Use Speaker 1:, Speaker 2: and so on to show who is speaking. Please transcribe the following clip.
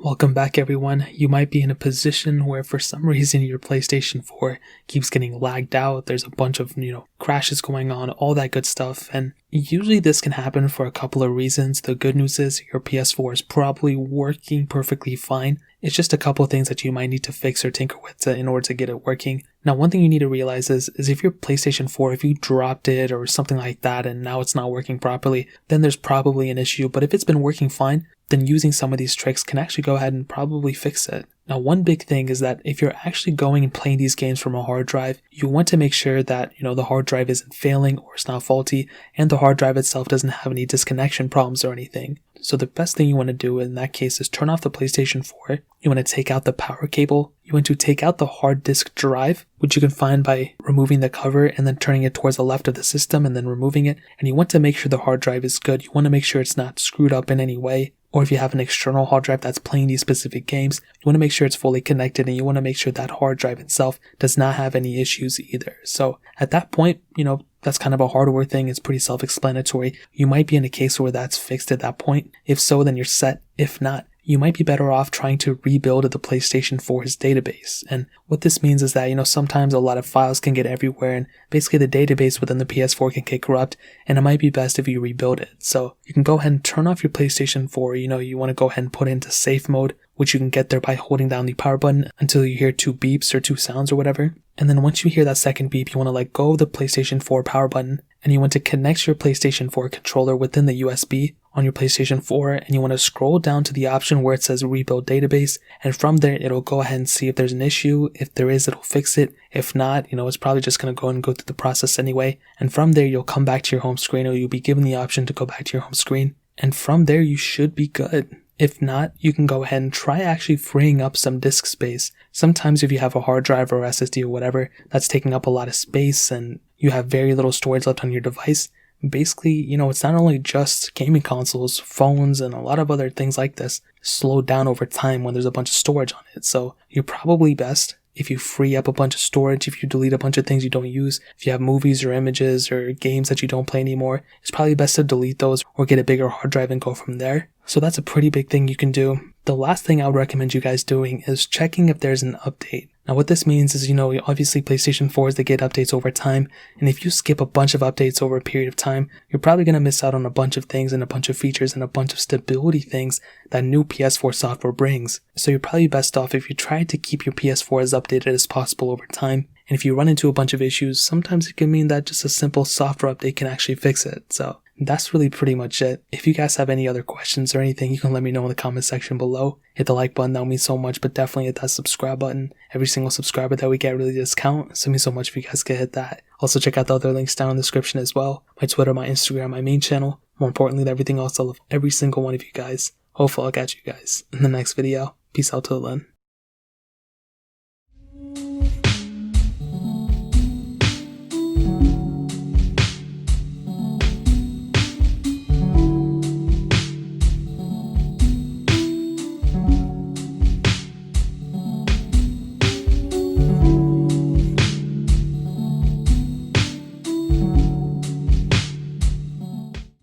Speaker 1: Welcome back everyone. You might be in a position where for some reason your PlayStation 4 keeps getting lagged out. There's a bunch of, crashes going on, all that good stuff. And usually this can happen for a couple of reasons. The good news is your PS4 is probably working perfectly fine. It's just a couple of things that you might need to fix or tinker with in order to get it working. Now, one thing you need to realize is if your PlayStation 4, if you dropped it or something like that and now it's not working properly, then there's probably an issue. But if it's been working fine, then using some of these tricks can actually go ahead and probably fix it. Now, one big thing is that if you're actually going and playing these games from a hard drive, you want to make sure that, the hard drive isn't failing or it's not faulty, and the hard drive itself doesn't have any disconnection problems or anything. So the best thing you want to do in that case is turn off the PlayStation 4. You want to take out the power cable. You want to take out the hard disk drive, which you can find by removing the cover and then turning it towards the left of the system and then removing it. And you want to make sure the hard drive is good. You want to make sure it's not screwed up in any way. Or if you have an external hard drive that's playing these specific games, you want to make sure it's fully connected and you want to make sure that hard drive itself does not have any issues either. So at that point, that's kind of a hardware thing. It's pretty self-explanatory. You might be in a case where that's fixed at that point. If so, then you're set. If not, you might be better off trying to rebuild the PlayStation 4's database. And what this means is that, sometimes a lot of files can get everywhere and basically the database within the PS4 can get corrupt, and it might be best if you rebuild it. So you can go ahead and turn off your PlayStation 4. You want to go ahead and put it into safe mode, which you can get there by holding down the power button until you hear 2 beeps or 2 sounds or whatever. And then once you hear that second beep, you want to let go of the PlayStation 4 power button and you want to connect your PlayStation 4 controller within the USB on your PlayStation 4, and you want to scroll down to the option where it says rebuild database, and from there it'll go ahead and see if there's an issue. If there is, it'll fix it. If not, it's probably just going to go through the process anyway, and from there you'll come back to your home screen, or you'll be given the option to go back to your home screen, and from there you should be good. If not, you can go ahead and try actually freeing up some disk space. Sometimes if you have a hard drive or SSD or whatever that's taking up a lot of space and you have very little storage left on your device, basically, it's not only just gaming consoles, phones, and a lot of other things like this slow down over time when there's a bunch of storage on it. So you're probably best if you free up a bunch of storage, if you delete a bunch of things you don't use, if you have movies or images or games that you don't play anymore, it's probably best to delete those or get a bigger hard drive and go from there. So that's a pretty big thing you can do. The last thing I would recommend you guys doing is checking if there's an update. Now what this means is, obviously PlayStation 4s, they get updates over time, and if you skip a bunch of updates over a period of time, you're probably going to miss out on a bunch of things and a bunch of features and a bunch of stability things that new PS4 software brings. So you're probably best off if you try to keep your PS4 as updated as possible over time. And if you run into a bunch of issues, sometimes it can mean that just a simple software update can actually fix it. So that's really pretty much it. If you guys have any other questions or anything, you can let me know in the comment section below. Hit the like button, that would mean so much, but definitely hit that subscribe button. Every single subscriber that we get really does count, so it means so much if you guys could hit that. Also check out the other links down in the description as well. My Twitter, my Instagram, my main channel. More importantly than everything else, I love every single one of you guys. Hopefully I'll catch you guys in the next video. Peace out till then.